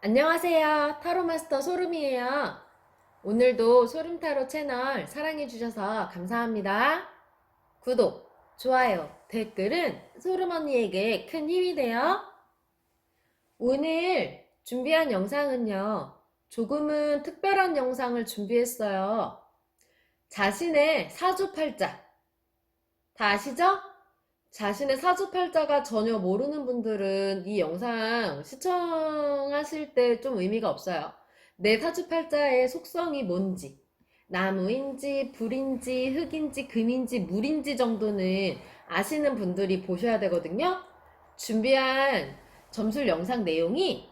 안녕하세요. 타로마스터 소름이에요. 오늘도 소름타로 채널 사랑해주셔서 감사합니다. 구독, 좋아요, 댓글은 소름 언니에게 큰 힘이 돼요. 오늘 준비한 영상은요, 조금은 특별한 영상을 준비했어요. 자신의 사주팔자. 다 아시죠? 자신의 사주팔자가 전혀 모르는 분들은 이 영상 시청하실 때 좀 의미가 없어요. 내 사주팔자의 속성이 뭔지, 나무인지, 불인지, 흙인지, 금인지, 물인지 정도는 아시는 분들이 보셔야 되거든요. 준비한 점술 영상 내용이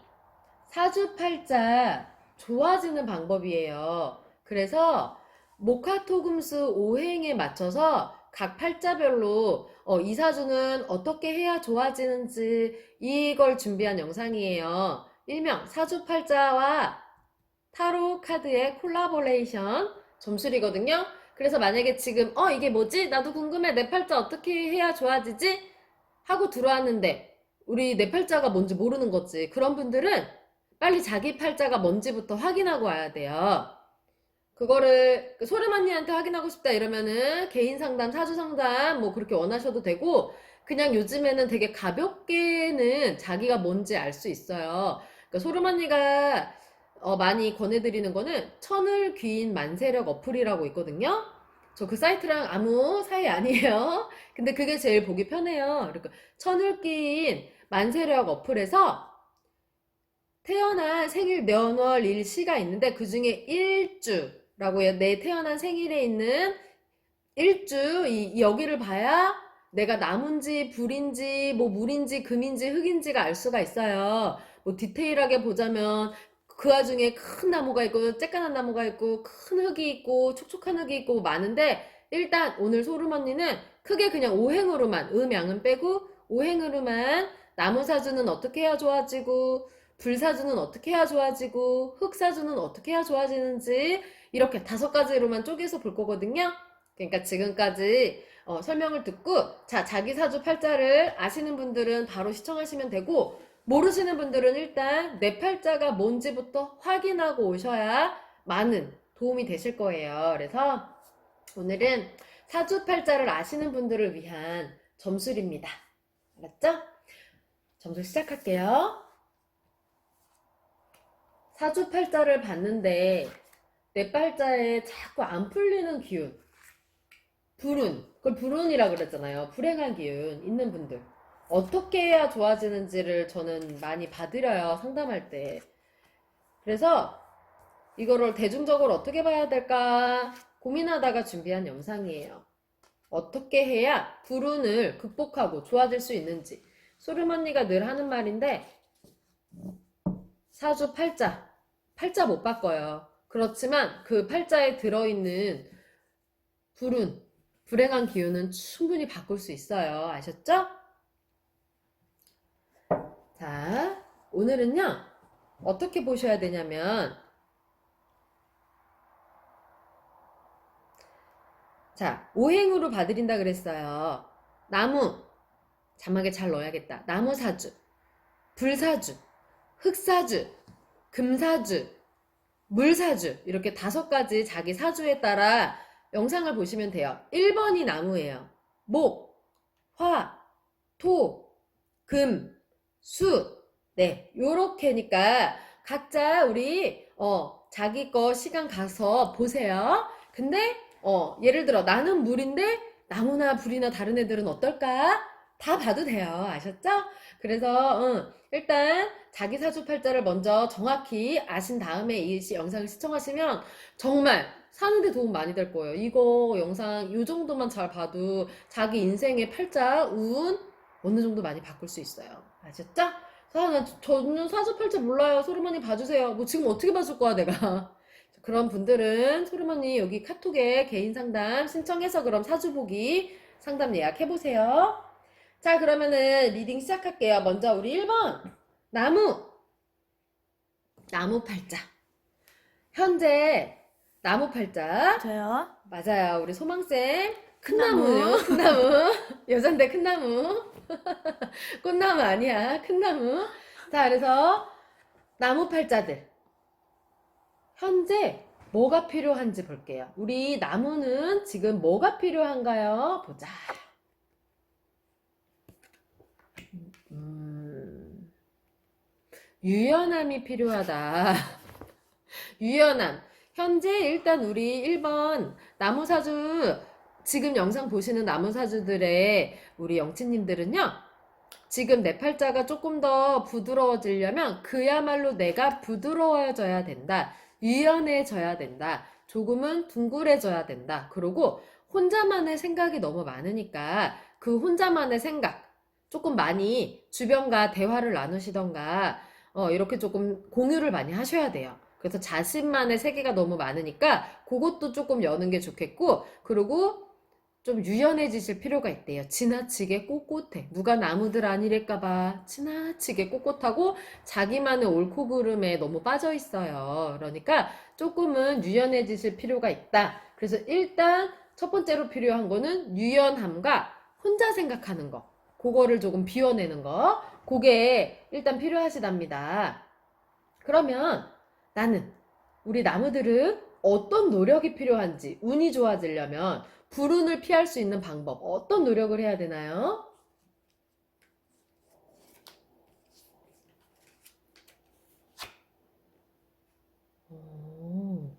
사주팔자 좋아지는 방법이에요. 그래서 목화토금수 5행에 맞춰서 각 팔자별로 이 사주는 어떻게 해야 좋아지는지 이걸 준비한 영상이에요. 일명 사주팔자와 타로 카드의 콜라보레이션 점술이거든요. 그래서 만약에 지금 이게 뭐지? 나도 궁금해. 내 팔자 어떻게 해야 좋아지지? 하고 들어왔는데 우리 내 팔자가 뭔지 모르는 거지. 그런 분들은 빨리 자기 팔자가 뭔지부터 확인하고 와야 돼요. 그거를 소름 언니한테 확인하고 싶다 이러면은 개인 상담, 사주 상담 뭐 그렇게 원하셔도 되고, 그냥 요즘에는 되게 가볍게는 자기가 뭔지 알 수 있어요. 그러니까 소름 언니가 많이 권해드리는 거는 천을귀인 만세력 어플이라고 있거든요. 저 그 사이트랑 아무 사이 아니에요. 근데 그게 제일 보기 편해요. 그러니까 천을귀인 만세력 어플에서 태어난 생일 년월 일시가 있는데 그 중에 일주라고 해요. 내 태어난 생일에 있는 일주 이 여기를 봐야 내가 나무인지 불인지 뭐 물인지 금인지 흙인지가 알 수가 있어요. 뭐 디테일하게 보자면 그 와중에 큰 나무가 있고 쬐깐한 나무가 있고 큰 흙이 있고 촉촉한 흙이 있고 많은데, 일단 오늘 소름 언니는 크게 그냥 오행으로만, 음양은 빼고 오행으로만 나무 사주는 어떻게 해야 좋아지고 불사주는 어떻게 해야 좋아지고 흙사주는 어떻게 해야 좋아지는지 이렇게 5가지로만 쪼개서 볼 거거든요. 그러니까 지금까지 설명을 듣고 자기 사주 팔자를 아시는 분들은 바로 시청하시면 되고, 모르시는 분들은 일단 내 팔자가 뭔지부터 확인하고 오셔야 많은 도움이 되실 거예요. 그래서 오늘은 사주 팔자를 아시는 분들을 위한 점술입니다. 알았죠? 점술 시작할게요. 사주팔자를 봤는데 내 팔자에 자꾸 안 풀리는 기운, 불운, 그걸 불운이라 그랬잖아요. 불행한 기운 있는 분들 어떻게 해야 좋아지는지를 저는 많이 봐드려요, 상담할 때. 그래서 이거를 대중적으로 어떻게 봐야 될까 고민하다가 준비한 영상이에요. 어떻게 해야 불운을 극복하고 좋아질 수 있는지. 소름 언니가 늘 하는 말인데, 사주 팔자 못 바꿔요. 그렇지만 그 팔자에 들어있는 불운, 불행한 기운은 충분히 바꿀 수 있어요. 아셨죠? 자, 오늘은요, 어떻게 보셔야 되냐면, 자, 오행으로 봐드린다 그랬어요. 나무, 자막에 잘 넣어야겠다. 나무 사주, 불사주, 흙사주, 금사주, 물사주, 이렇게 5가지 자기 사주에 따라 영상을 보시면 돼요. 1번이 나무예요. 목, 화, 토, 금, 수. 네, 요렇게니까 각자 우리 자기 거 시간 가서 보세요. 근데 예를 들어 나는 물인데 나무나 불이나 다른 애들은 어떨까? 다 봐도 돼요. 아셨죠? 그래서 일단 자기 사주팔자를 먼저 정확히 아신 다음에 이 영상을 시청하시면 정말 사는데 도움 많이 될 거예요. 이거 영상 이 정도만 잘 봐도 자기 인생의 팔자, 운 어느 정도 많이 바꿀 수 있어요. 아셨죠? 저는 사주팔자 몰라요. 소름언니 봐주세요. 뭐 지금 어떻게 봐줄 거야 내가. 그런 분들은 소름언니 여기 카톡에 개인 상담 신청해서 그럼 사주보기 상담 예약해보세요. 자, 그러면은 리딩 시작할게요. 먼저 우리 1번 나무 팔자. 현재 나무 팔자 저요? 맞아요. 우리 소망쌤 큰 나무. 나무요. 큰 나무. 여잔데 큰 나무. 꽃나무 아니야. 큰 나무. 자, 그래서 나무 팔자들. 현재 뭐가 필요한지 볼게요. 우리 나무는 지금 뭐가 필요한가요? 보자. 음, 유연함이 필요하다. 유연함. 현재 일단 우리 1번 나무사주, 지금 영상 보시는 나무사주들의 우리 영치님들은요, 지금 내 팔자가 조금 더 부드러워지려면 그야말로 내가 부드러워져야 된다. 유연해져야 된다. 조금은 둥글해져야 된다. 그리고 혼자만의 생각이 너무 많으니까 그 혼자만의 생각 조금 많이 주변과 대화를 나누시던가 이렇게 조금 공유를 많이 하셔야 돼요. 그래서 자신만의 세계가 너무 많으니까 그것도 조금 여는 게 좋겠고, 그리고 좀 유연해지실 필요가 있대요. 지나치게 꼿꼿해. 누가 나무들 아니랄까봐 지나치게 꼿꼿하고 자기만의 옳고 그름에 너무 빠져 있어요. 그러니까 조금은 유연해지실 필요가 있다. 그래서 일단 첫 번째로 필요한 거는 유연함과 혼자 생각하는 거. 그거를 조금 비워내는 거. 그게 일단 필요하시답니다. 그러면 나는, 우리 나무들은 어떤 노력이 필요한지, 운이 좋아지려면 불운을 피할 수 있는 방법, 어떤 노력을 해야 되나요? 오.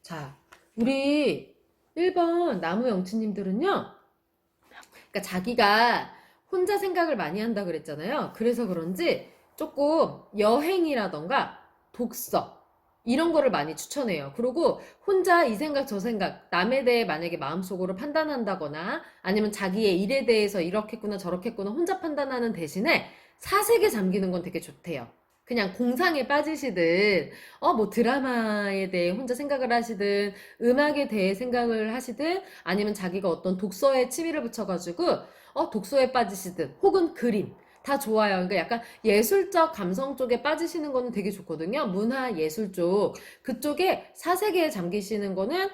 자, 우리 1번 나무 영치님들은요, 그러니까 자기가 혼자 생각을 많이 한다 그랬잖아요. 그래서 그런지 조금 여행이라던가 독서 이런 거를 많이 추천해요. 그리고 혼자 이 생각 저 생각 남에 대해 만약에 마음속으로 판단한다거나 아니면 자기의 일에 대해서 이렇겠구나 저렇겠구나 혼자 판단하는 대신에 사색에 잠기는 건 되게 좋대요. 그냥 공상에 빠지시든 뭐 드라마에 대해 혼자 생각을 하시든 음악에 대해 생각을 하시든 아니면 자기가 어떤 독서에 취미를 붙여가지고 독서에 빠지시든 혹은 그림 다 좋아요. 그러니까 약간 예술적 감성 쪽에 빠지시는 거는 되게 좋거든요. 문화 예술 쪽 그쪽에 사색에 잠기시는 거는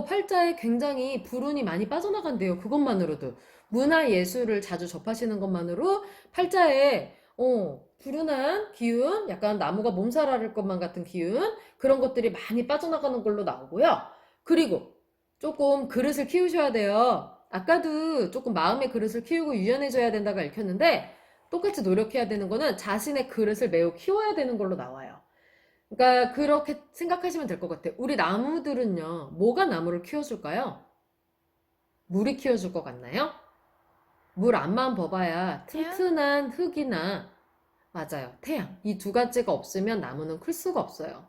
팔자에 굉장히 불운이 많이 빠져나간대요. 그것만으로도 문화 예술을 자주 접하시는 것만으로 팔자에 불운한 기운, 약간 나무가 몸살 앓을 것만 같은 기운, 그런 것들이 많이 빠져나가는 걸로 나오고요. 그리고 조금 그릇을 키우셔야 돼요. 아까도 조금 마음의 그릇을 키우고 유연해져야 된다고 읽혔는데, 똑같이 노력해야 되는 거는 자신의 그릇을 매우 키워야 되는 걸로 나와요. 그러니까 그렇게 생각하시면 될 것 같아요. 우리 나무들은요, 뭐가 나무를 키워줄까요? 물이 키워줄 것 같나요? 물 앞만 봐봐야 튼튼한 흙이나, 맞아요. 태양. 이 두 가지가 없으면 나무는 클 수가 없어요.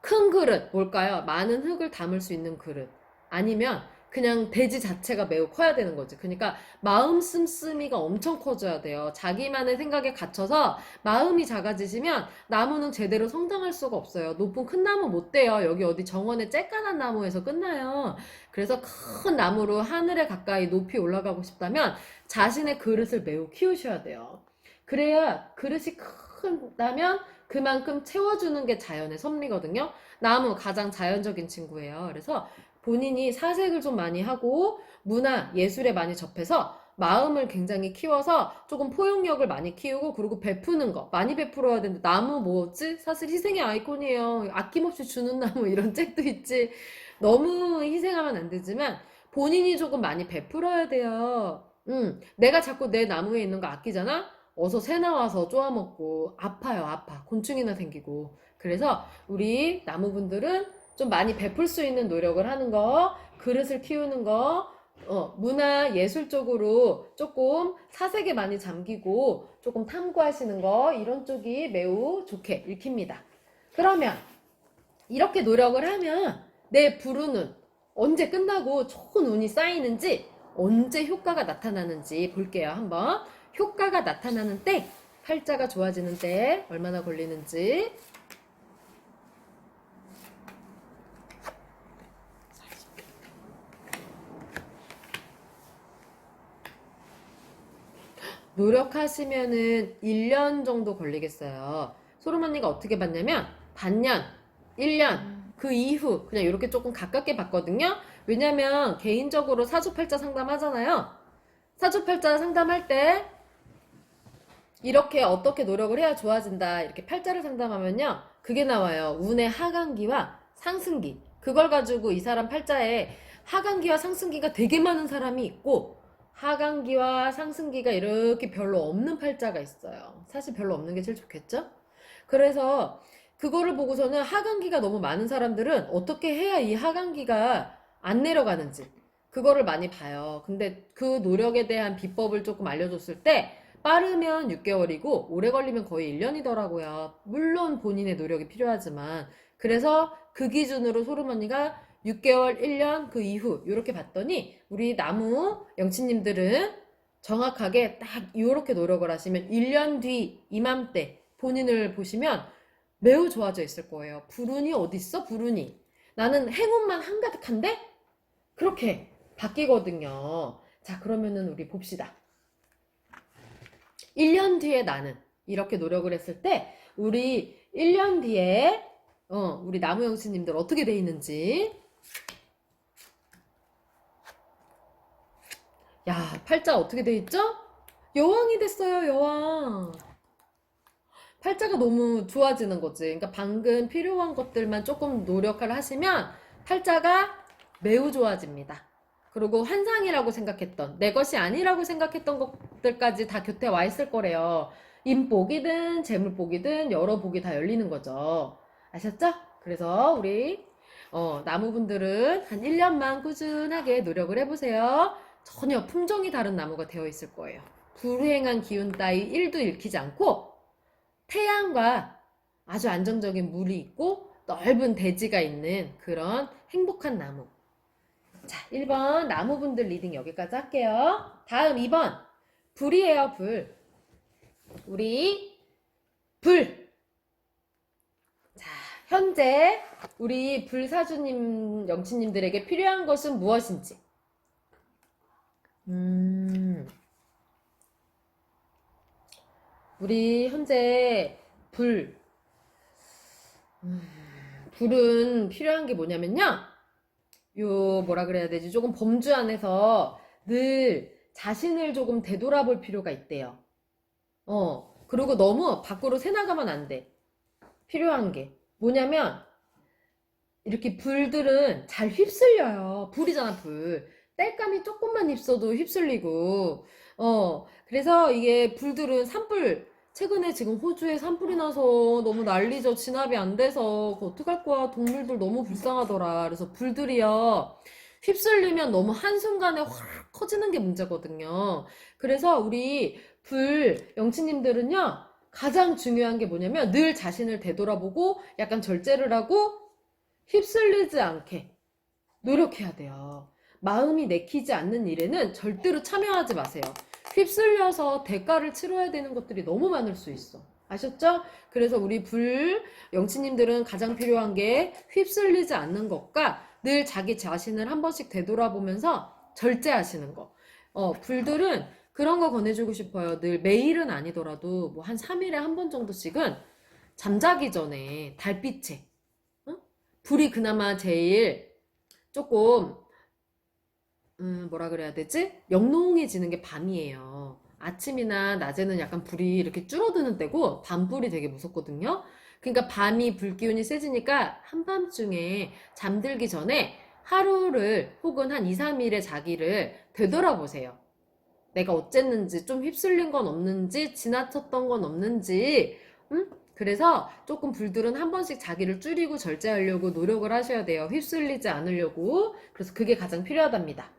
큰 그릇, 뭘까요? 많은 흙을 담을 수 있는 그릇. 아니면 그냥 대지 자체가 매우 커야 되는 거지. 그러니까 마음 씀씀이가 엄청 커져야 돼요. 자기만의 생각에 갇혀서 마음이 작아지시면 나무는 제대로 성장할 수가 없어요. 높은 큰 나무 못 돼요. 여기 어디 정원에 쬐깐한 나무에서 끝나요. 그래서 큰 나무로 하늘에 가까이 높이 올라가고 싶다면 자신의 그릇을 매우 키우셔야 돼요. 그래야 그릇이 크다면 그만큼 채워주는 게 자연의 섭리거든요. 나무 가장 자연적인 친구예요. 그래서 본인이 사색을 좀 많이 하고 문화, 예술에 많이 접해서 마음을 굉장히 키워서 조금 포용력을 많이 키우고, 그리고 베푸는 거 많이 베풀어야 되는데, 나무 뭐지? 사실 희생의 아이콘이에요. 아낌없이 주는 나무 이런 책도 있지. 너무 희생하면 안 되지만 본인이 조금 많이 베풀어야 돼요. 내가 자꾸 내 나무에 있는 거 아끼잖아? 어서 새 나와서 쪼아먹고 아파요, 아파. 곤충이나 생기고. 그래서 우리 나무분들은 좀 많이 베풀 수 있는 노력을 하는 거, 그릇을 키우는 거, 문화 예술 쪽으로 조금 사색에 많이 잠기고 조금 탐구하시는 거, 이런 쪽이 매우 좋게 읽힙니다. 그러면 이렇게 노력을 하면 내 불운은 언제 끝나고 좋은 운이 쌓이는지, 언제 효과가 나타나는지 볼게요. 한번 효과가 나타나는 때, 팔자가 좋아지는 때 얼마나 걸리는지. 노력하시면은 1년 정도 걸리겠어요. 소름 언니가 어떻게 봤냐면 반년, 1년 그 이후 그냥 이렇게 조금 가깝게 봤거든요. 왜냐면 개인적으로 사주팔자 상담하잖아요. 사주팔자 상담할 때 이렇게 어떻게 노력을 해야 좋아진다. 이렇게 팔자를 상담하면요. 그게 나와요. 운의 하강기와 상승기. 그걸 가지고 이 사람 팔자에 하강기와 상승기가 되게 많은 사람이 있고, 하강기와 상승기가 이렇게 별로 없는 팔자가 있어요. 사실 별로 없는 게 제일 좋겠죠? 그래서 그거를 보고서는 하강기가 너무 많은 사람들은 어떻게 해야 이 하강기가 안 내려가는지 그거를 많이 봐요. 근데 그 노력에 대한 비법을 조금 알려줬을 때 빠르면 6개월이고 오래 걸리면 거의 1년이더라고요. 물론 본인의 노력이 필요하지만. 그래서 그 기준으로 소름 언니가 6개월, 1년 그 이후 이렇게 봤더니 우리 나무 영치님들은 정확하게 딱 이렇게 노력을 하시면 1년 뒤 이맘때 본인을 보시면 매우 좋아져 있을 거예요. 불운이 어딨어? 불운이. 나는 행운만 한가득한데? 그렇게 바뀌거든요. 자, 그러면은 우리 봅시다. 1년 뒤에 나는 이렇게 노력을 했을 때 우리 1년 뒤에 우리 나무영수님들 어떻게 돼 있는지. 야, 팔자 어떻게 돼 있죠? 여왕이 됐어요, 여왕. 팔자가 너무 좋아지는 거지. 그러니까 방금 필요한 것들만 조금 노력을 하시면 팔자가 매우 좋아집니다. 그리고 환상이라고 생각했던, 내 것이 아니라고 생각했던 것들까지 다 곁에 와 있을 거래요. 인복이든 재물복이든 여러 복이 다 열리는 거죠. 아셨죠? 그래서 우리 나무분들은 한 1년만 꾸준하게 노력을 해보세요. 전혀 품종이 다른 나무가 되어 있을 거예요. 불행한 기운 따위 1도 잃히지 않고 태양과 아주 안정적인 물이 있고 넓은 대지가 있는 그런 행복한 나무. 자, 1번 나무분들 리딩 여기까지 할게요. 다음 2번 불이에요, 불. 우리 불. 자, 현재 우리 불사주님, 영치님들에게 필요한 것은 무엇인지. 우리 현재 불은 필요한 게 뭐냐면요. 뭐라 그래야 되지? 조금 범주 안에서 늘 자신을 조금 되돌아볼 필요가 있대요. 그리고 너무 밖으로 새나가면 안 돼. 필요한 게 뭐냐면 이렇게 불들은 잘 휩쓸려요. 불이잖아, 불. 땔감이 조금만 있어도 휩쓸리고. 그래서 이게 불들은 산불, 최근에 지금 호주에 산불이 나서 너무 난리죠. 진압이 안 돼서. 그거 어떡할 거야. 동물들 너무 불쌍하더라. 그래서 불들이요. 휩쓸리면 너무 한순간에 확 커지는 게 문제거든요. 그래서 우리 영치님들은요. 가장 중요한 게 뭐냐면 늘 자신을 되돌아보고 약간 절제를 하고 휩쓸리지 않게 노력해야 돼요. 마음이 내키지 않는 일에는 절대로 참여하지 마세요. 휩쓸려서 대가를 치러야 되는 것들이 너무 많을 수 있어. 아셨죠? 그래서 우리 영치님들은 가장 필요한 게 휩쓸리지 않는 것과 늘 자기 자신을 한 번씩 되돌아보면서 절제하시는 거. 불들은 그런 거 권해주고 싶어요. 늘 매일은 아니더라도 뭐 한 3일에 한 번 정도씩은 잠자기 전에 달빛에 불이 그나마 제일 조금 뭐라 그래야 되지? 영롱해지는 게 밤이에요. 아침이나 낮에는 약간 불이 이렇게 줄어드는 때고 밤불이 되게 무섭거든요. 그러니까 밤이 불기운이 세지니까 한밤중에 잠들기 전에 하루를 혹은 한 2, 3일의 자기를 되돌아보세요. 내가 어쨌는지, 좀 휩쓸린 건 없는지, 지나쳤던 건 없는지, 그래서 조금 불들은 한 번씩 자기를 줄이고 절제하려고 노력을 하셔야 돼요. 휩쓸리지 않으려고. 그래서 그게 가장 필요하답니다.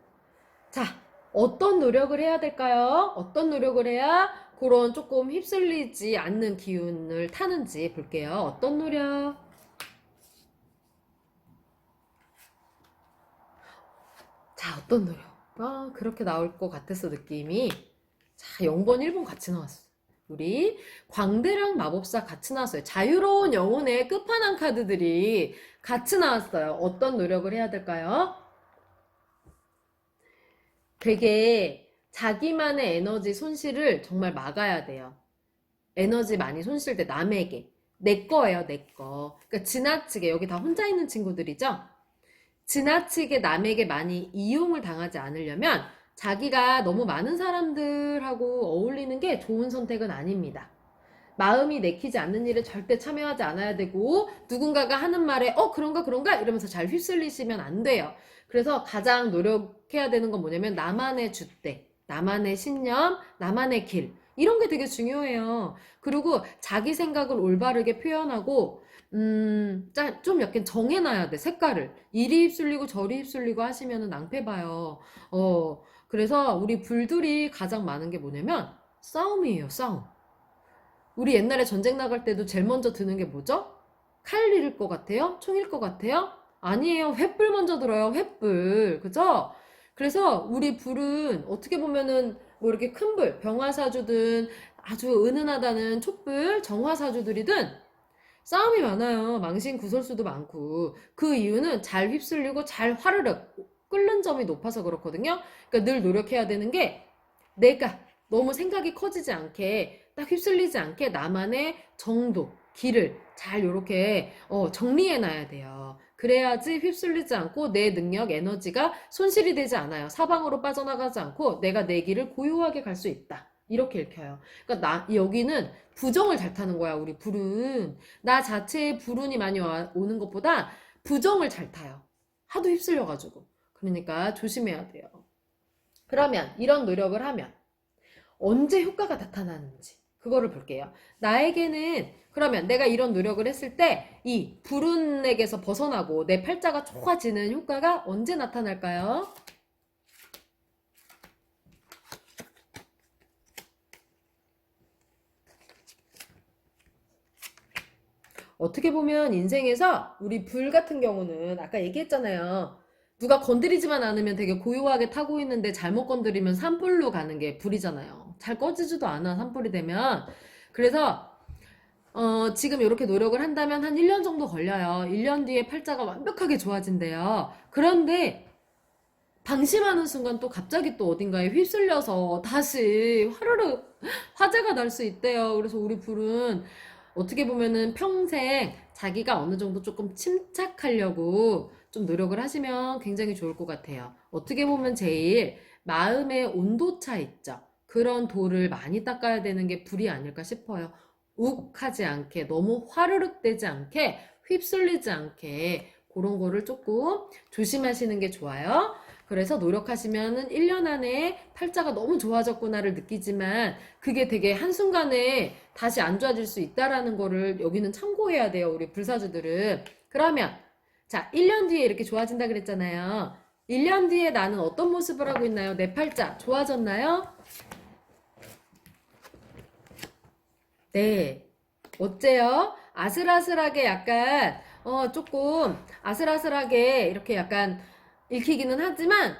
자, 어떤 노력을 해야 될까요? 어떤 노력을 해야 그런 조금 휩쓸리지 않는 기운을 타는지 볼게요. 어떤 노력? 자, 어떤 노력? 그렇게 나올 것 같았어, 느낌이. 자, 0번, 1번 같이 나왔어. 우리 광대랑 마법사 같이 나왔어요. 자유로운 영혼의 끝판왕 카드들이 같이 나왔어요. 어떤 노력을 해야 될까요? 되게 자기만의 에너지 손실을 정말 막아야 돼요. 에너지 많이 손실 때 남에게. 내 거예요, 내 거. 그러니까 지나치게, 여기 다 혼자 있는 친구들이죠? 지나치게 남에게 많이 이용을 당하지 않으려면 자기가 너무 많은 사람들하고 어울리는 게 좋은 선택은 아닙니다. 마음이 내키지 않는 일에 절대 참여하지 않아야 되고 누군가가 하는 말에 그런가 그런가 이러면서 잘 휩쓸리시면 안 돼요. 그래서 가장 노력해야 되는 건 뭐냐면 나만의 주대, 나만의 신념, 나만의 길 이런 게 되게 중요해요. 그리고 자기 생각을 올바르게 표현하고 좀 약간 정해놔야 돼, 색깔을. 이리 휩쓸리고 저리 휩쓸리고 하시면은 낭패 봐요. 그래서 우리 불들이 가장 많은 게 뭐냐면 싸움이에요, 싸움. 우리 옛날에 전쟁 나갈 때도 제일 먼저 드는 게 뭐죠? 칼일 것 같아요? 총일 것 같아요? 아니에요. 횃불 먼저 들어요. 횃불. 그죠? 그래서 우리 불은 어떻게 보면은 뭐 이렇게 큰 불, 병화사주든 아주 은은하다는 촛불, 정화사주들이든 싸움이 많아요. 망신 구설수도 많고. 그 이유는 잘 휩쓸리고 잘 화르륵 끓는 점이 높아서 그렇거든요. 그러니까 늘 노력해야 되는 게 내가 너무 생각이 커지지 않게 딱 휩쓸리지 않게 나만의 정도, 길을 잘 이렇게 정리해 놔야 돼요. 그래야지 휩쓸리지 않고 내 능력, 에너지가 손실이 되지 않아요. 사방으로 빠져나가지 않고 내가 내 길을 고요하게 갈 수 있다. 이렇게 읽혀요. 그러니까 여기는 부정을 잘 타는 거야, 우리 불은. 나 자체에 불운이 많이 오는 것보다 부정을 잘 타요. 하도 휩쓸려가지고. 그러니까 조심해야 돼요. 그러면 이런 노력을 하면 언제 효과가 나타나는지 그거를 볼게요. 나에게는 그러면 내가 이런 노력을 했을 때 이 불운에게서 벗어나고 내 팔자가 좋아지는 효과가 언제 나타날까요? 어떻게 보면 인생에서 우리 불 같은 경우는 아까 얘기했잖아요. 누가 건드리지만 않으면 되게 고요하게 타고 있는데 잘못 건드리면 산불로 가는 게 불이잖아요. 잘 꺼지지도 않아, 산불이 되면. 그래서 지금 이렇게 노력을 한다면 한 1년 정도 걸려요. 1년 뒤에 팔자가 완벽하게 좋아진대요. 그런데 방심하는 순간 또 갑자기 또 어딘가에 휩쓸려서 다시 화르르 화재가 날 수 있대요. 그래서 우리 불은 어떻게 보면은 평생 자기가 어느 정도 조금 침착하려고 좀 노력을 하시면 굉장히 좋을 것 같아요. 어떻게 보면 제일 마음의 온도차 있죠. 그런 돌을 많이 닦아야 되는 게 불이 아닐까 싶어요. 욱하지 않게, 너무 화르륵 되지 않게, 휩쓸리지 않게 그런 거를 조금 조심하시는 게 좋아요. 그래서 노력하시면은 1년 안에 팔자가 너무 좋아졌구나를 느끼지만 그게 되게 한순간에 다시 안 좋아질 수 있다라는 거를 여기는 참고해야 돼요. 우리 불사주들은. 그러면 자, 1년 뒤에 이렇게 좋아진다 그랬잖아요. 1년 뒤에 나는 어떤 모습을 하고 있나요? 내 팔자 좋아졌나요? 네. 어째요? 아슬아슬하게 약간 조금 아슬아슬하게 이렇게 약간 읽히기는 하지만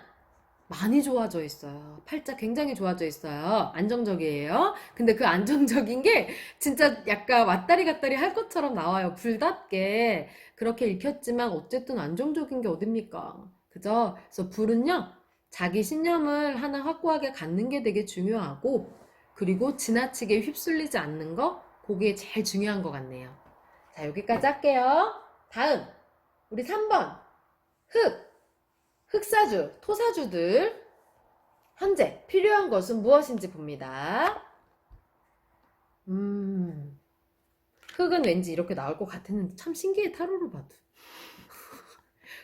많이 좋아져 있어요. 팔자 굉장히 좋아져 있어요. 안정적이에요. 근데 그 안정적인 게 진짜 약간 왔다리 갔다리 할 것처럼 나와요. 불답게. 그렇게 읽혔지만 어쨌든 안정적인 게 어딥니까? 그죠? 그래서 불은요, 자기 신념을 하나 확고하게 갖는 게 되게 중요하고, 그리고 지나치게 휩쓸리지 않는 거, 그게 제일 중요한 것 같네요. 자, 여기까지 할게요. 다음, 우리 3번. 흑. 흑사주, 토사주들 현재 필요한 것은 무엇인지 봅니다. 흑은 왠지 이렇게 나올 것 같았는데 참 신기해, 타로를 봐도.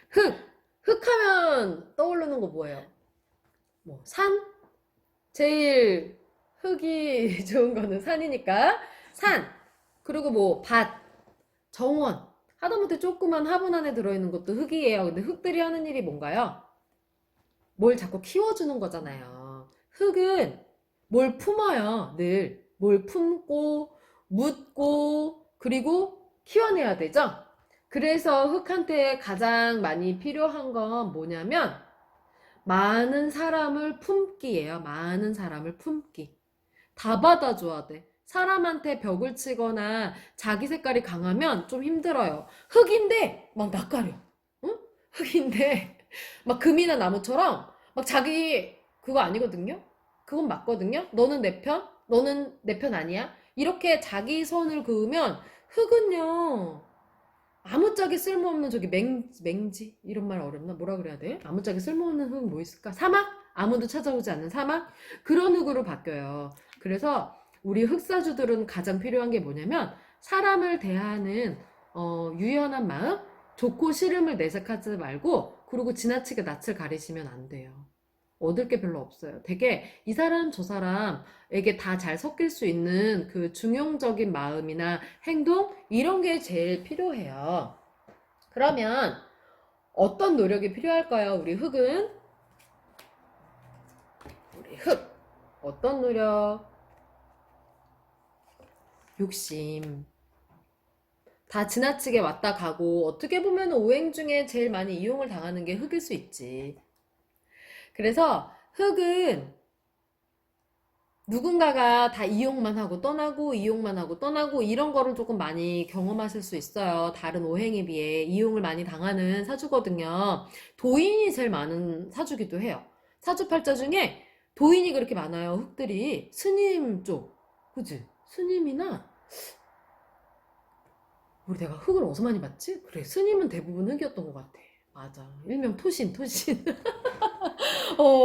흑! 흑하면 떠오르는 거 뭐예요? 뭐 산? 제일 흙이 좋은 거는 산이니까 산! 그리고 뭐 밭, 정원, 하다못해 조그만 화분 안에 들어있는 것도 흙이에요. 근데 흙들이 하는 일이 뭔가요? 뭘 자꾸 키워주는 거잖아요. 흙은 뭘 품어요. 늘. 뭘 품고, 묻고, 그리고 키워내야 되죠? 그래서 흙한테 가장 많이 필요한 건 뭐냐면, 많은 사람을 품기예요. 많은 사람을 품기. 다 받아줘야 돼. 사람한테 벽을 치거나 자기 색깔이 강하면 좀 힘들어요. 흙인데 막 낯가려. 응? 흙인데 막 금이나 나무처럼 막 자기 그거 아니거든요. 그건 맞거든요. 너는 내 편, 너는 내 편 아니야. 이렇게 자기 선을 그으면 흙은요. 아무짝에 쓸모없는 저기 맹지 이런 말 어렵나? 뭐라 그래야 돼? 아무짝에 쓸모없는 흙 뭐 있을까? 사막? 아무도 찾아오지 않는 사막? 그런 흙으로 바뀌어요. 그래서 우리 흙사주들은 가장 필요한 게 뭐냐면 사람을 대하는 유연한 마음, 좋고 싫음을 내색하지 말고 그리고 지나치게 낯을 가리시면 안 돼요. 얻을 게 별로 없어요. 되게 이 사람 저 사람에게 다 잘 섞일 수 있는 그 중용적인 마음이나 행동 이런 게 제일 필요해요. 그러면 어떤 노력이 필요할까요? 우리 흙은 우리 흙 어떤 노력? 욕심. 다 지나치게 왔다 가고 어떻게 보면 오행 중에 제일 많이 이용을 당하는 게 흙일 수 있지. 그래서 흙은 누군가가 다 이용만 하고 떠나고 이용만 하고 떠나고 이런 거를 조금 많이 경험하실 수 있어요. 다른 오행에 비해 이용을 많이 당하는 사주거든요. 도인이 제일 많은 사주기도 해요. 사주팔자 중에 도인이 그렇게 많아요. 흙들이 스님 쪽, 그지? 스님이나 우리 내가 흙을 어디서 많이 봤지? 그래, 스님은 대부분 흙이었던 것 같아. 맞아. 일명 토신, 토신.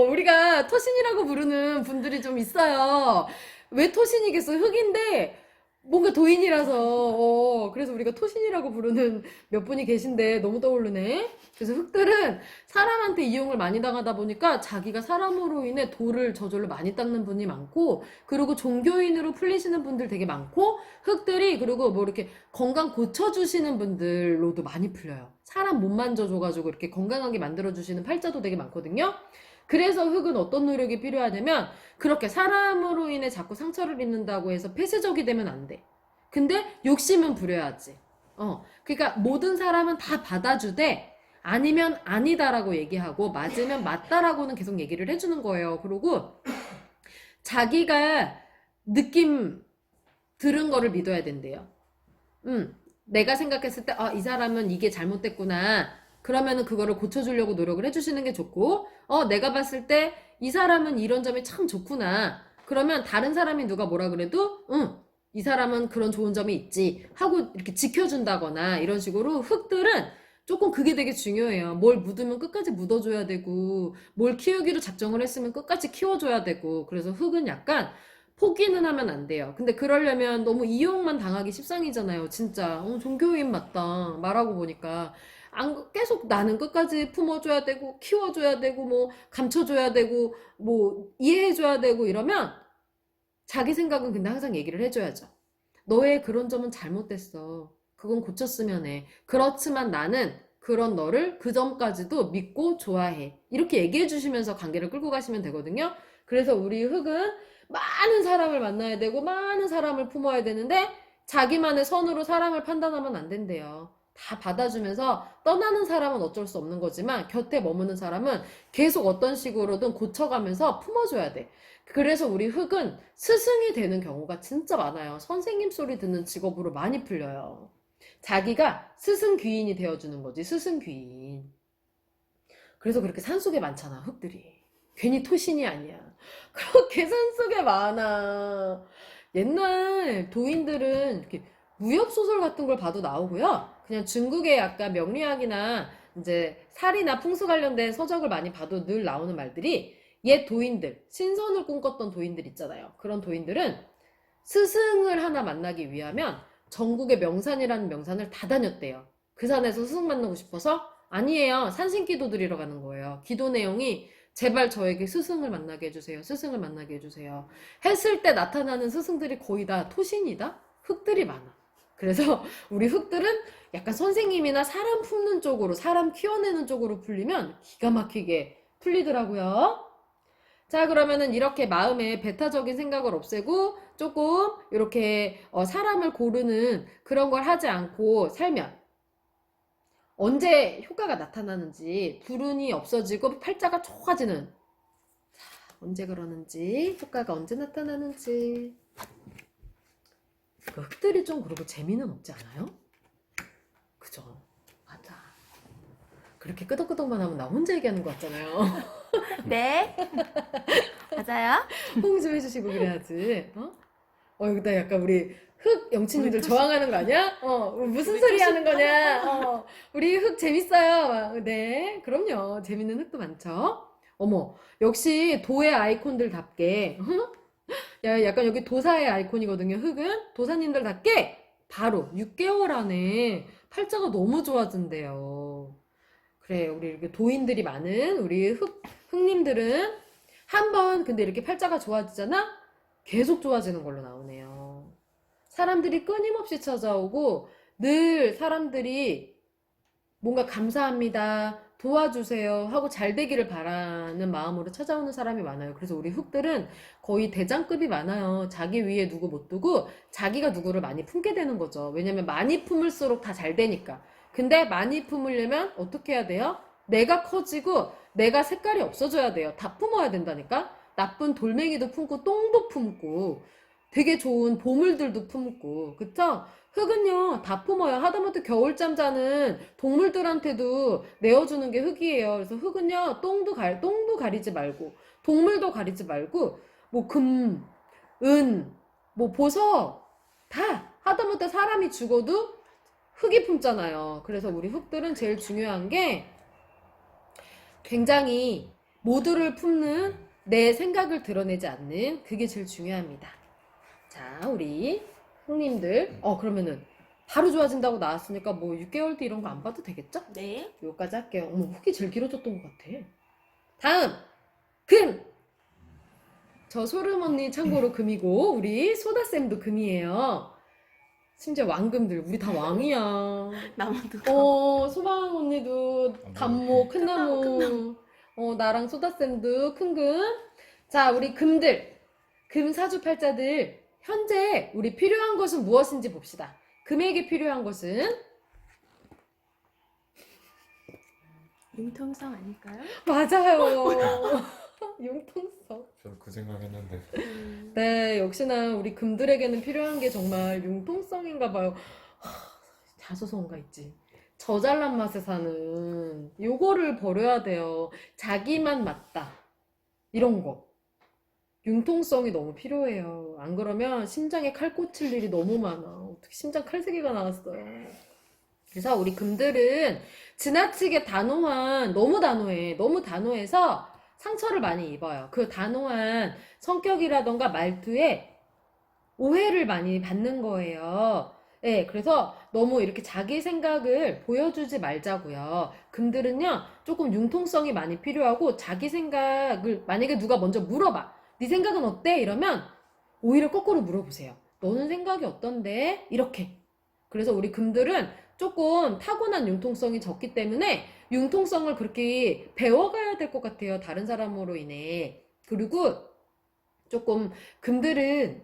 우리가 토신이라고 부르는 분들이 좀 있어요. 왜 토신이겠어? 흙인데, 뭔가 도인이라서, 그래서 우리가 토신이라고 부르는 몇 분이 계신데, 너무 떠오르네. 그래서 흙들은 사람한테 이용을 많이 당하다 보니까 자기가 사람으로 인해 돌을 저절로 많이 닦는 분이 많고, 그리고 종교인으로 풀리시는 분들 되게 많고, 흙들이, 그리고 뭐 이렇게 건강 고쳐주시는 분들로도 많이 풀려요. 사람 못 만져줘가지고 이렇게 건강하게 만들어주시는 팔자도 되게 많거든요. 그래서 흙은 어떤 노력이 필요하냐면 그렇게 사람으로 인해 자꾸 상처를 입는다고 해서 폐쇄적이 되면 안 돼. 근데 욕심은 부려야지. 그러니까 모든 사람은 다 받아주되 아니면 아니다라고 얘기하고 맞으면 맞다라고는 계속 얘기를 해주는 거예요. 그리고 자기가 느낌 들은 거를 믿어야 된대요. 내가 생각했을 때, 이 사람은 이게 잘못됐구나. 그러면은 그거를 고쳐주려고 노력을 해주시는 게 좋고, 내가 봤을 때 이 사람은 이런 점이 참 좋구나. 그러면 다른 사람이 누가 뭐라 그래도, 이 사람은 그런 좋은 점이 있지. 하고 이렇게 지켜준다거나 이런 식으로 흙들은 조금 그게 되게 중요해요. 뭘 묻으면 끝까지 묻어줘야 되고, 뭘 키우기로 작정을 했으면 끝까지 키워줘야 되고, 그래서 흙은 약간 포기는 하면 안 돼요. 근데 그러려면 너무 이용만 당하기 십상이잖아요. 진짜. 종교인 맞다. 말하고 보니까. 계속 나는 끝까지 품어줘야 되고, 키워줘야 되고, 뭐, 감춰줘야 되고, 뭐, 이해해줘야 되고 이러면 자기 생각은 근데 항상 얘기를 해줘야죠. 너의 그런 점은 잘못됐어. 그건 고쳤으면 해. 그렇지만 나는 그런 너를 그 점까지도 믿고 좋아해. 이렇게 얘기해 주시면서 관계를 끌고 가시면 되거든요. 그래서 우리 흙은 많은 사람을 만나야 되고 많은 사람을 품어야 되는데 자기만의 선으로 사람을 판단하면 안 된대요. 다 받아주면서 떠나는 사람은 어쩔 수 없는 거지만 곁에 머무는 사람은 계속 어떤 식으로든 고쳐가면서 품어줘야 돼. 그래서 우리 흙은 스승이 되는 경우가 진짜 많아요. 선생님 소리 듣는 직업으로 많이 풀려요. 자기가 스승 귀인이 되어주는 거지, 스승 귀인. 그래서 그렇게 산속에 많잖아, 흙들이. 괜히 토신이 아니야. 그렇게 산속에 많아. 옛날 도인들은 이렇게 무협소설 같은 걸 봐도 나오고요. 그냥 중국의 약간 명리학이나 이제 살이나 풍수 관련된 서적을 많이 봐도 늘 나오는 말들이 옛 도인들, 신선을 꿈꿨던 도인들 있잖아요. 그런 도인들은 스승을 하나 만나기 위하면 전국의 명산이라는 명산을 다 다녔대요. 그 산에서 스승 만나고 싶어서? 아니에요. 산신기도 드리러 가는 거예요. 기도 내용이 제발 저에게 스승을 만나게 해주세요. 스승을 만나게 해주세요. 했을 때 나타나는 스승들이 거의 다 토신이다? 흙들이 많아. 그래서 우리 흙들은 약간 선생님이나 사람 품는 쪽으로, 사람 키워내는 쪽으로 풀리면 기가 막히게 풀리더라고요. 자, 그러면은 이렇게 마음에 배타적인 생각을 없애고 조금 이렇게 사람을 고르는 그런 걸 하지 않고 살면 언제 효과가 나타나는지 불운이 없어지고 팔자가 좋아지는 언제 그러는지 효과가 언제 나타나는지 그 흙들이 좀 그러고 재미는 없지 않아요? 그죠? 맞아. 그렇게 끄덕끄덕만 하면 나 혼자 얘기하는 것 같잖아요. 네. 맞아요. 호응 좀 해주시고 그래야지. 나 약간 우리 흙 영친님들 우리 저항하는 거 아니야? 무슨 우리 소리 하는 거냐? 우리 흙 재밌어요. 네, 그럼요. 재밌는 흙도 많죠. 어머, 역시 도의 아이콘들답게, 야, 약간 여기 도사의 아이콘이거든요. 흙은 도사님들답게 바로 6개월 안에 팔자가 너무 좋아진대요. 그래, 우리 이렇게 도인들이 많은 우리 흙님들은 한 번 근데 이렇게 팔자가 좋아지잖아? 계속 좋아지는 걸로 나오네요. 사람들이 끊임없이 찾아오고 늘 사람들이 뭔가 감사합니다, 도와주세요 하고 잘 되기를 바라는 마음으로 찾아오는 사람이 많아요. 그래서 우리 흙들은 거의 대장급이 많아요. 자기 위에 누구 못 두고 자기가 누구를 많이 품게 되는 거죠. 왜냐면 많이 품을수록 다 잘 되니까. 근데 많이 품으려면 어떻게 해야 돼요? 내가 커지고 내가 색깔이 없어져야 돼요. 다 품어야 된다니까. 나쁜 돌멩이도 품고 똥도 품고 되게 좋은 보물들도 품고, 그쵸? 흙은요 다 품어요. 하다못해 겨울잠 자는 동물들한테도 내어주는 게 흙이에요. 그래서 흙은요 똥도 가리지 말고 동물도 가리지 말고 뭐 금, 은, 뭐 보석 다 하다못해 사람이 죽어도 흙이 품잖아요. 그래서 우리 흙들은 제일 중요한 게 굉장히 모두를 품는, 내 생각을 드러내지 않는, 그게 제일 중요합니다. 자, 우리 형님들, 그러면은 바로 좋아진다고 나왔으니까 뭐 6개월 뒤 이런 거 안 봐도 되겠죠? 네. 여기까지 할게요. 어머, 훅이 제일 길어졌던 것 같아. 다음, 금! 저 소름 언니 참고로 금이고, 우리 소다쌤도 금이에요. 심지어 왕금들, 우리 다 왕이야. 나만 누가. 소방 언니도 단모, 큰 나무. 나랑 소다쌤도 큰 금. 자, 우리 금들, 금 사주팔자들, 현재 우리 필요한 것은 무엇인지 봅시다. 금에게 필요한 것은? 융통성 아닐까요? 맞아요. 융통성. 저도 그 생각했는데 네, 역시나 우리 금들에게는 필요한 게 정말 융통성인가 봐요. 자소성가 있지. 저 잘난 맛에 사는 요거를 버려야 돼요. 자기만 맞다. 이런 거. 융통성이 너무 필요해요. 안 그러면 심장에 칼 꽂힐 일이 너무 많아. 어떻게 심장 칼 3개가 나왔어요. 그래서 우리 금들은 지나치게 단호한, 너무 단호해. 너무 단호해서 상처를 많이 입어요. 그 단호한 성격이라던가 말투에 오해를 많이 받는 거예요. 네, 그래서 너무 이렇게 자기 생각을 보여주지 말자고요. 금들은요, 조금 융통성이 많이 필요하고 자기 생각을, 만약에 누가 먼저 물어봐. 네 생각은 어때? 이러면 오히려 거꾸로 물어보세요. 너는 생각이 어떤데? 이렇게. 그래서 우리 금들은 조금 타고난 융통성이 적기 때문에 융통성을 그렇게 배워가야 될 것 같아요. 다른 사람으로 인해. 그리고 조금 금들은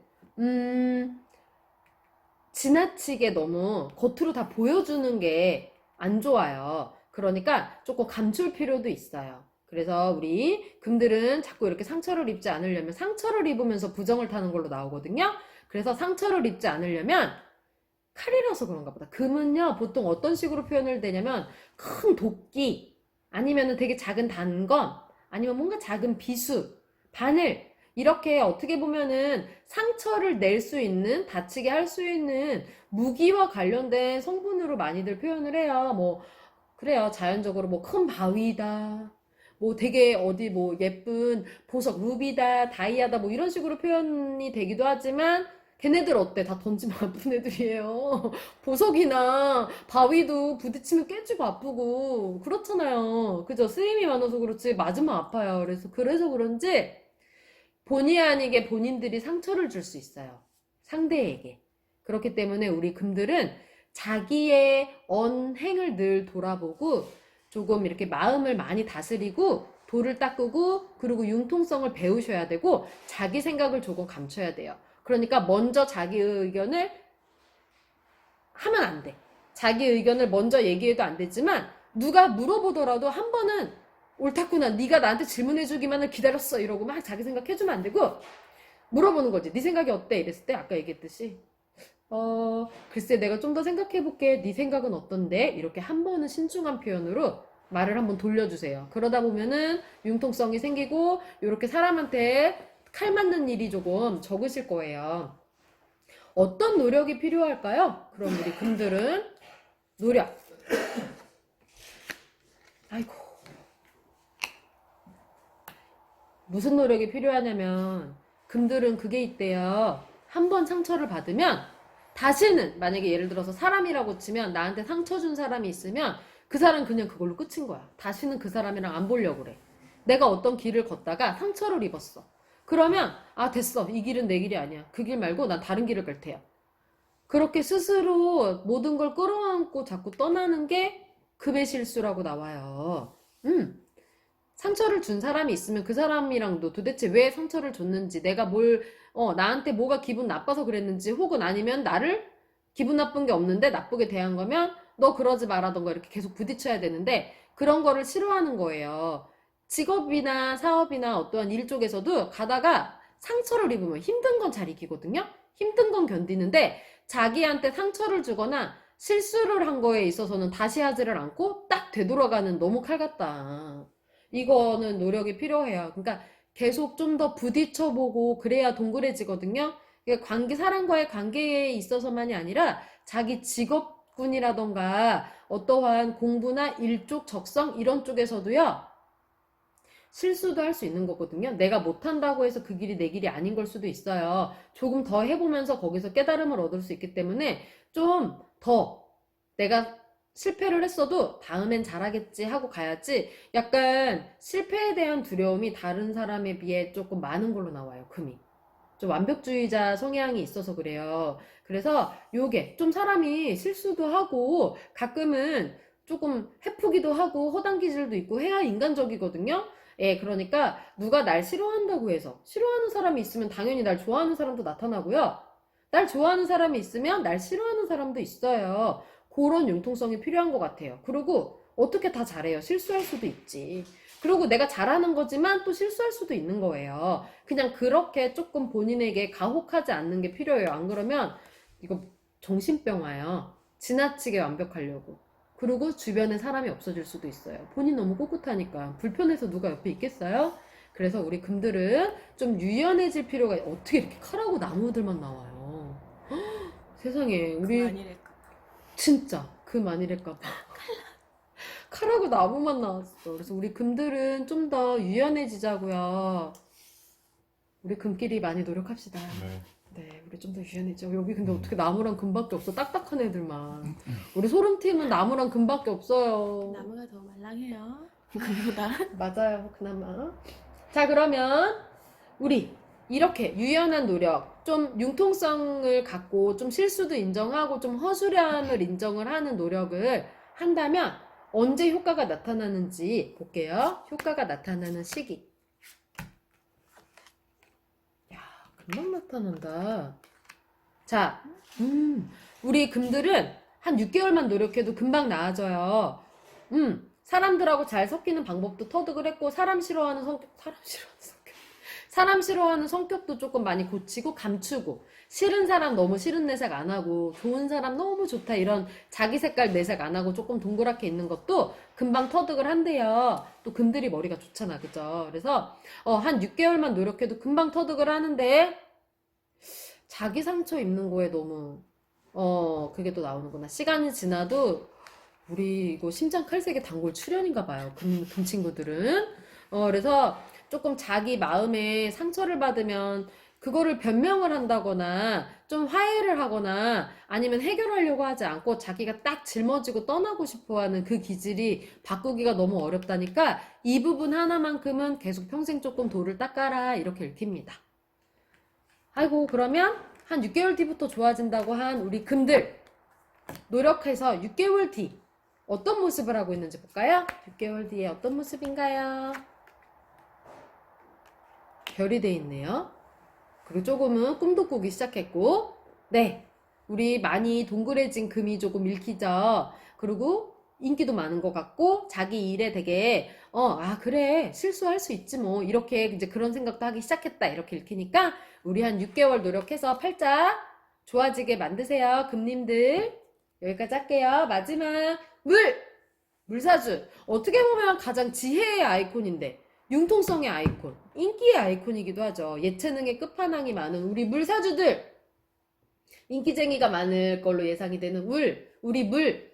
지나치게 너무 겉으로 다 보여주는 게 안 좋아요. 그러니까 조금 감출 필요도 있어요. 그래서 우리 금들은 자꾸 이렇게 상처를 입지 않으려면, 상처를 입으면서 부정을 타는 걸로 나오거든요. 그래서 상처를 입지 않으려면 칼이라서 그런가 보다. 금은요, 보통 어떤 식으로 표현을 되냐면 큰 도끼, 아니면 되게 작은 단검, 아니면 뭔가 작은 비수, 바늘, 이렇게 어떻게 보면은 상처를 낼 수 있는, 다치게 할 수 있는 무기와 관련된 성분으로 많이들 표현을 해요. 뭐 그래요. 자연적으로 뭐 큰 바위다, 뭐 되게 어디 뭐 예쁜 보석, 루비다, 다이아다, 뭐 이런 식으로 표현이 되기도 하지만, 걔네들 어때? 다 던지면 아픈 애들이에요. 보석이나 바위도 부딪히면 깨지고 아프고 그렇잖아요. 그죠? 쓰임이 많아서 그렇지 맞으면 아파요. 그래서 그런지 본의 아니게 본인들이 상처를 줄 수 있어요. 상대에게. 그렇기 때문에 우리 금들은 자기의 언행을 늘 돌아보고 조금 이렇게 마음을 많이 다스리고 돌을 닦고, 그리고 융통성을 배우셔야 되고 자기 생각을 조금 감춰야 돼요. 그러니까 먼저 자기 의견을 하면 안 돼. 자기 의견을 먼저 얘기해도 안 되지만 누가 물어보더라도 한 번은 옳다구나, 네가 나한테 질문해주기만을 기다렸어 이러고 막 자기 생각 해주면 안 되고 물어보는 거지. 네 생각이 어때? 이랬을 때 아까 얘기했듯이 글쎄 내가 좀 더 생각해볼게, 네 생각은 어떤데? 이렇게 한 번은 신중한 표현으로 말을 한번 돌려주세요. 그러다 보면은 융통성이 생기고 이렇게 사람한테 칼 맞는 일이 조금 적으실 거예요. 어떤 노력이 필요할까요? 그럼 우리 금들은 노력. 아이고. 무슨 노력이 필요하냐면 금들은 그게 있대요. 한 번 상처를 받으면 다시는 만약에 예를 들어서 사람이라고 치면 나한테 상처 준 사람이 있으면 그 사람 그냥 그걸로 끝인 거야. 다시는 그 사람이랑 안 보려고 그래. 내가 어떤 길을 걷다가 상처를 입었어. 그러면 아 됐어. 이 길은 내 길이 아니야. 그 길 말고 난 다른 길을 갈 테야. 그렇게 스스로 모든 걸 끌어안고 자꾸 떠나는 게 금의 실수라고 나와요. 상처를 준 사람이 있으면 그 사람이랑도 도대체 왜 상처를 줬는지, 내가 나한테 뭐가 기분 나빠서 그랬는지, 혹은 아니면 나를 기분 나쁜 게 없는데 나쁘게 대한 거면 너 그러지 말라던가 이렇게 계속 부딪혀야 되는데 그런 거를 싫어하는 거예요. 직업이나 사업이나 어떠한 일 쪽에서도 가다가 상처를 입으면 힘든 건 잘 이기거든요? 힘든 건 견디는데 자기한테 상처를 주거나 실수를 한 거에 있어서는 다시 하지를 않고 딱 되돌아가는 너무 칼 같다. 이거는 노력이 필요해요. 그러니까 계속 좀 더 부딪혀보고 그래야 동그래지거든요. 이게 사람과의 관계에 있어서만이 아니라 자기 직업군이라던가 어떠한 공부나 일 쪽 적성 이런 쪽에서도요. 실수도 할 수 있는 거거든요. 내가 못한다고 해서 그 길이 내 길이 아닌 걸 수도 있어요. 조금 더 해보면서 거기서 깨달음을 얻을 수 있기 때문에 좀 더 내가 실패를 했어도 다음엔 잘하겠지 하고 가야지. 약간 실패에 대한 두려움이 다른 사람에 비해 조금 많은 걸로 나와요. 금이. 좀 완벽주의자 성향이 있어서 그래요. 그래서 요게 좀 사람이 실수도 하고 가끔은 조금 해프기도 하고 허당 기질도 있고 해야 인간적이거든요. 예, 그러니까 누가 날 싫어한다고 해서 싫어하는 사람이 있으면 당연히 날 좋아하는 사람도 나타나고요. 날 좋아하는 사람이 있으면 날 싫어하는 사람도 있어요. 그런 융통성이 필요한 것 같아요. 그리고 어떻게 다 잘해요? 실수할 수도 있지. 그리고 내가 잘하는 거지만 또 실수할 수도 있는 거예요. 그냥 그렇게 조금 본인에게 가혹하지 않는 게 필요해요. 안 그러면 이거 정신병 와요. 지나치게 완벽하려고. 그리고 주변에 사람이 없어질 수도 있어요. 본인 너무 꿋꿋하니까. 불편해서 누가 옆에 있겠어요? 그래서 우리 금들은 좀 유연해질 필요가, 어떻게 이렇게 칼하고 나무들만 나와요. 세상에, 우리 아니랄까. 진짜 금 아니랄까봐. 칼하고 나무만 나왔어. 그래서 우리 금들은 좀 더 유연해지자고요. 우리 금끼리 많이 노력합시다. 네. 네, 우리 좀 더 유연해져. 여기 근데 어떻게 나무랑 금밖에 없어? 딱딱한 애들만. 우리 소름팀은 나무랑 금밖에 없어요. 나무가 더 말랑해요. 그보다. 맞아요, 그나마. 자, 그러면 우리 이렇게 유연한 노력, 좀 융통성을 갖고 좀 실수도 인정하고 좀 허술함을 인정을 하는 노력을 한다면 언제 효과가 나타나는지 볼게요. 효과가 나타나는 시기. 야, 금방 나타난다. 자, 우리 금들은 한 6개월만 노력해도 금방 나아져요. 사람들하고 잘 섞이는 방법도 터득을 했고, 사람 싫어하는 성격도 조금 많이 고치고, 감추고, 싫은 사람 너무 싫은 내색 안 하고, 좋은 사람 너무 좋다, 이런 자기 색깔 내색 안 하고 조금 동그랗게 있는 것도 금방 터득을 한대요. 또 금들이 머리가 좋잖아, 그죠? 그래서, 한 6개월만 노력해도 금방 터득을 하는데, 자기 상처 입는 거에 너무, 그게 또 나오는구나. 시간이 지나도, 우리 이거 심장 칼색의 단골 출연인가 봐요. 금 친구들은. 그래서 조금 자기 마음에 상처를 받으면 그거를 변명을 한다거나 좀 화해를 하거나 아니면 해결하려고 하지 않고 자기가 딱 짊어지고 떠나고 싶어 하는 그 기질이 바꾸기가 너무 어렵다니까 이 부분 하나만큼은 계속 평생 조금 돌을 닦아라 이렇게 읽힙니다. 아이고, 그러면 한 6개월 뒤부터 좋아진다고 한 우리 금들 노력해서 6개월 뒤 어떤 모습을 하고 있는지 볼까요? 6개월 뒤에 어떤 모습인가요? 별이 돼 있네요. 그리고 조금은 꿈도 꾸기 시작했고, 네, 우리 많이 동그래진 금이 조금 읽히죠. 그리고 인기도 많은 것 같고, 자기 일에 되게, 그래, 실수할 수 있지 뭐, 이렇게 이제 그런 생각도 하기 시작했다. 이렇게 읽히니까, 우리 한 6개월 노력해서 팔자 좋아지게 만드세요. 금님들. 여기까지 할게요. 마지막, 물사주. 어떻게 보면 가장 지혜의 아이콘인데, 융통성의 아이콘, 인기의 아이콘이기도 하죠. 예체능의 끝판왕이 많은 우리 물사주들. 인기쟁이가 많을 걸로 예상이 되는 우리 물.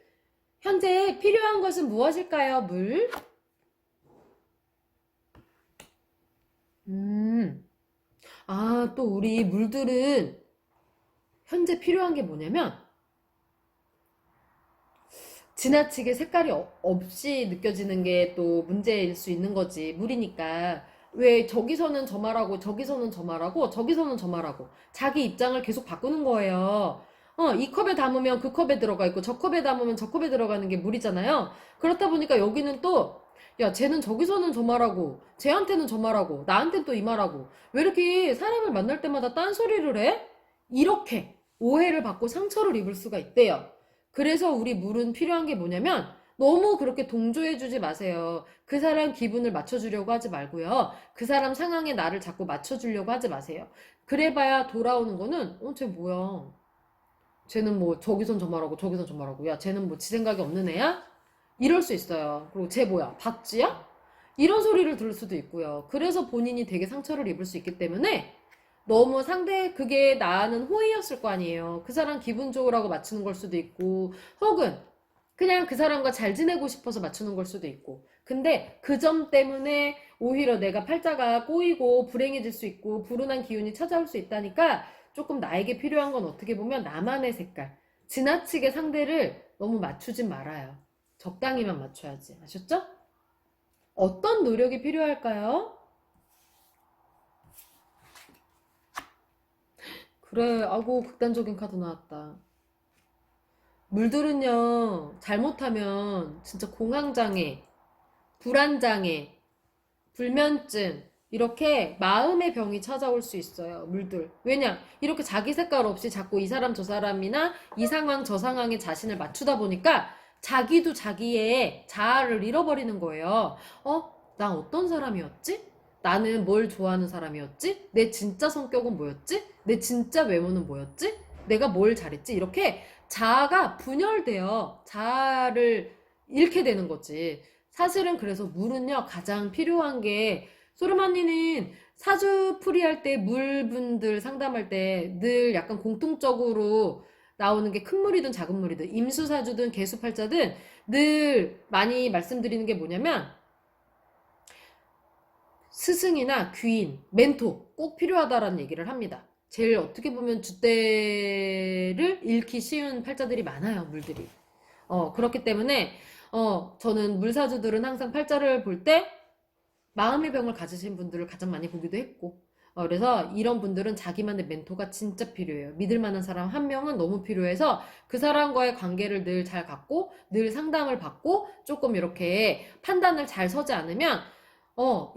현재 필요한 것은 무엇일까요? 물. 음. 아, 또 우리 물들은 현재 필요한 게 뭐냐면 지나치게 색깔이 없이 느껴지는 게 또 문제일 수 있는 거지. 물이니까. 왜 저기서는 저 말하고 저기서는 저 말하고 저기서는 저 말하고 자기 입장을 계속 바꾸는 거예요. 이 컵에 담으면 그 컵에 들어가 있고 저 컵에 담으면 저 컵에 들어가는 게 물이잖아요. 그렇다 보니까 여기는 또 야, 쟤는 저기서는 저 말하고 쟤한테는 저 말하고 나한테는 또 이 말하고 왜 이렇게 사람을 만날 때마다 딴소리를 해? 이렇게 오해를 받고 상처를 입을 수가 있대요. 그래서 우리 물은 필요한 게 뭐냐면 너무 그렇게 동조해주지 마세요. 그 사람 기분을 맞춰주려고 하지 말고요. 그 사람 상황에 나를 자꾸 맞춰주려고 하지 마세요. 그래봐야 돌아오는 거는 쟤 뭐야? 쟤는 뭐 저기선 저 말하고 저기선 저 말하고 야 쟤는 뭐 지 생각이 없는 애야? 이럴 수 있어요. 그리고 쟤 뭐야? 박쥐야? 이런 소리를 들을 수도 있고요. 그래서 본인이 되게 상처를 입을 수 있기 때문에 너무 그게 나는 호의였을 거 아니에요. 그 사람 기분 좋으라고 맞추는 걸 수도 있고, 혹은 그냥 그 사람과 잘 지내고 싶어서 맞추는 걸 수도 있고. 근데 그 점 때문에 오히려 내가 팔자가 꼬이고 불행해질 수 있고 불운한 기운이 찾아올 수 있다니까 조금 나에게 필요한 건 어떻게 보면 나만의 색깔. 지나치게 상대를 너무 맞추진 말아요. 적당히만 맞춰야지. 아셨죠? 어떤 노력이 필요할까요? 그래, 아고, 극단적인 카드 나왔다. 물들은요, 잘못하면 진짜 공황장애, 불안장애, 불면증, 이렇게 마음의 병이 찾아올 수 있어요, 물들. 왜냐? 이렇게 자기 색깔 없이 자꾸 이 사람 저 사람이나 이 상황 저 상황에 자신을 맞추다 보니까 자기도 자기의 자아를 잃어버리는 거예요. 나 어떤 사람이었지? 나는 뭘 좋아하는 사람이었지? 내 진짜 성격은 뭐였지? 내 진짜 외모는 뭐였지? 내가 뭘 잘했지? 이렇게 자아가 분열돼요. 자아를 잃게 되는 거지. 사실은 그래서 물은요, 가장 필요한 게, 소르마니는 사주풀이 할 때 물분들 상담할 때 늘 약간 공통적으로 나오는 게 큰 물이든 작은 물이든 임수사주든 개수팔자든 늘 많이 말씀드리는 게 뭐냐면 스승이나 귀인, 멘토 꼭 필요하다라는 얘기를 합니다. 제일 어떻게 보면 줏대를 잃기 쉬운 팔자들이 많아요, 물들이. 그렇기 때문에 저는 물사주들은 항상 팔자를 볼 때 마음의 병을 가지신 분들을 가장 많이 보기도 했고 그래서 이런 분들은 자기만의 멘토가 진짜 필요해요. 믿을 만한 사람 한 명은 너무 필요해서 그 사람과의 관계를 늘 잘 갖고 늘 상담을 받고 조금 이렇게 판단을 잘 서지 않으면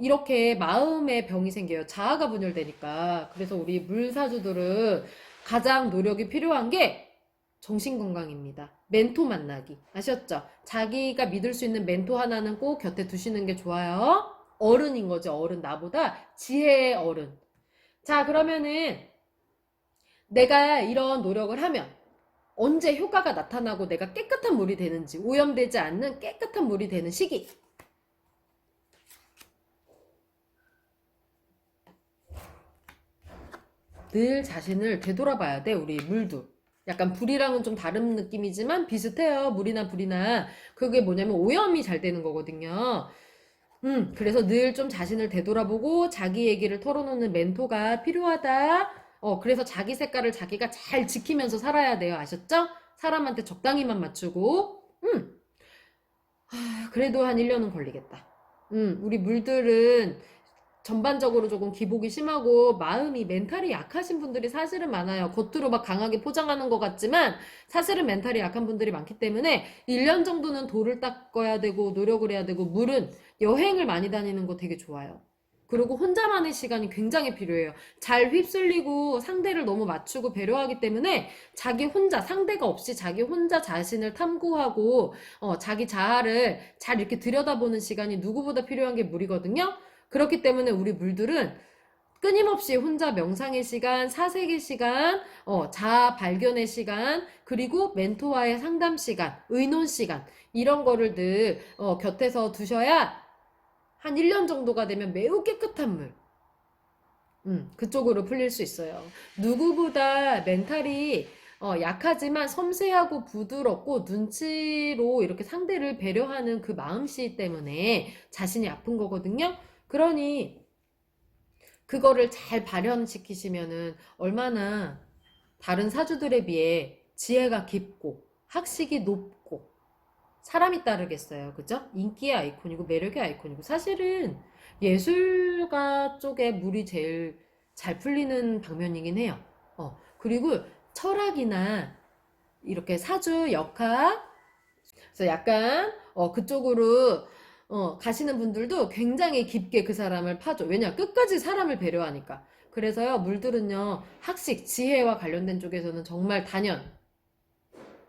이렇게 마음의 병이 생겨요. 자아가 분열되니까. 그래서 우리 물사주들은 가장 노력이 필요한 게 정신건강입니다. 멘토 만나기. 아셨죠? 자기가 믿을 수 있는 멘토 하나는 꼭 곁에 두시는 게 좋아요. 어른인 거죠. 어른. 나보다 지혜의 어른. 자, 그러면은 내가 이런 노력을 하면 언제 효과가 나타나고 내가 깨끗한 물이 되는지, 오염되지 않는 깨끗한 물이 되는 시기. 늘 자신을 되돌아봐야 돼, 우리 물도. 약간 불이랑은 좀 다른 느낌이지만 비슷해요. 물이나 불이나. 그게 뭐냐면 오염이 잘 되는 거거든요. 그래서 늘 좀 자신을 되돌아보고 자기 얘기를 털어놓는 멘토가 필요하다. 그래서 자기 색깔을 자기가 잘 지키면서 살아야 돼요. 아셨죠? 사람한테 적당히만 맞추고. 그래도 한 1년은 걸리겠다. 우리 물들은 전반적으로 조금 기복이 심하고 마음이 멘탈이 약하신 분들이 사실은 많아요. 겉으로 막 강하게 포장하는 것 같지만 사실은 멘탈이 약한 분들이 많기 때문에 1년 정도는 돌을 닦아야 되고 노력을 해야 되고 물은 여행을 많이 다니는 거 되게 좋아요. 그리고 혼자만의 시간이 굉장히 필요해요. 잘 휩쓸리고 상대를 너무 맞추고 배려하기 때문에 자기 혼자 상대가 없이 자기 혼자 자신을 탐구하고 자기 자아를 잘 이렇게 들여다보는 시간이 누구보다 필요한 게 물이거든요. 그렇기 때문에 우리 물들은 끊임없이 혼자 명상의 시간, 사색의 시간, 자아 발견의 시간, 그리고 멘토와의 상담 시간, 의논 시간, 이런 거를 늘 곁에서 두셔야 한 1년 정도가 되면 매우 깨끗한 물, 그쪽으로 풀릴 수 있어요. 누구보다 멘탈이 약하지만 섬세하고 부드럽고 눈치로 이렇게 상대를 배려하는 그 마음씨 때문에 자신이 아픈 거거든요. 그러니 그거를 잘 발현시키시면은 얼마나 다른 사주들에 비해 지혜가 깊고 학식이 높고 사람이 따르겠어요. 그죠? 인기의 아이콘이고 매력의 아이콘이고 사실은 예술가 쪽에 물이 제일 잘 풀리는 방면이긴 해요. 그리고 철학이나 이렇게 사주, 역학, 그래서 약간 그쪽으로 가시는 분들도 굉장히 깊게 그 사람을 파죠. 왜냐? 끝까지 사람을 배려하니까. 그래서요, 물들은요, 학식, 지혜와 관련된 쪽에서는 정말 단연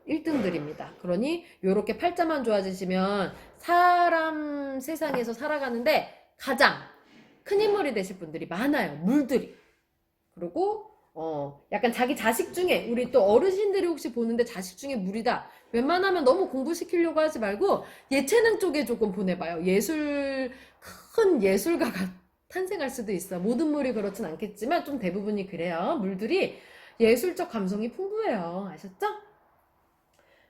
1등들입니다. 그러니 요렇게 팔자만 좋아지시면 사람 세상에서 살아가는데 가장 큰 인물이 되실 분들이 많아요. 물들이. 그리고 약간 자기 자식 중에 우리 또 어르신들이 혹시 보는데 자식 중에 물이다. 웬만하면 너무 공부시키려고 하지 말고 예체능 쪽에 조금 보내봐요. 큰 예술가가 탄생할 수도 있어. 모든 물이 그렇진 않겠지만 좀 대부분이 그래요. 물들이 예술적 감성이 풍부해요. 아셨죠?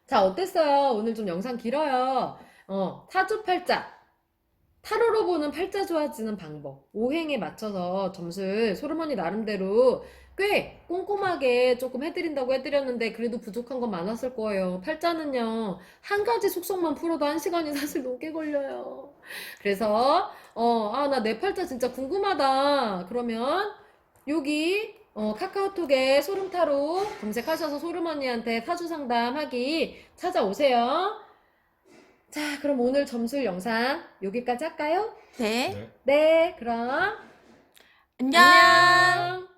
자, 어땠어요? 오늘 좀 영상 길어요. 사주팔자. 타로로 보는 팔자 좋아지는 방법. 오행에 맞춰서 점수를 소르머니 나름대로 꽤 꼼꼼하게 조금 해드린다고 해드렸는데 그래도 부족한 건 많았을 거예요. 팔자는요, 한 가지 속성만 풀어도 1시간이 사실 넘게 걸려요. 그래서, 나 내 팔자 진짜 궁금하다. 그러면 여기 카카오톡에 소름타로 검색하셔서 소름언니한테 사주 상담하기 찾아오세요. 자, 그럼 오늘 점술 영상 여기까지 할까요? 네. 네, 그럼 안녕. 안녕.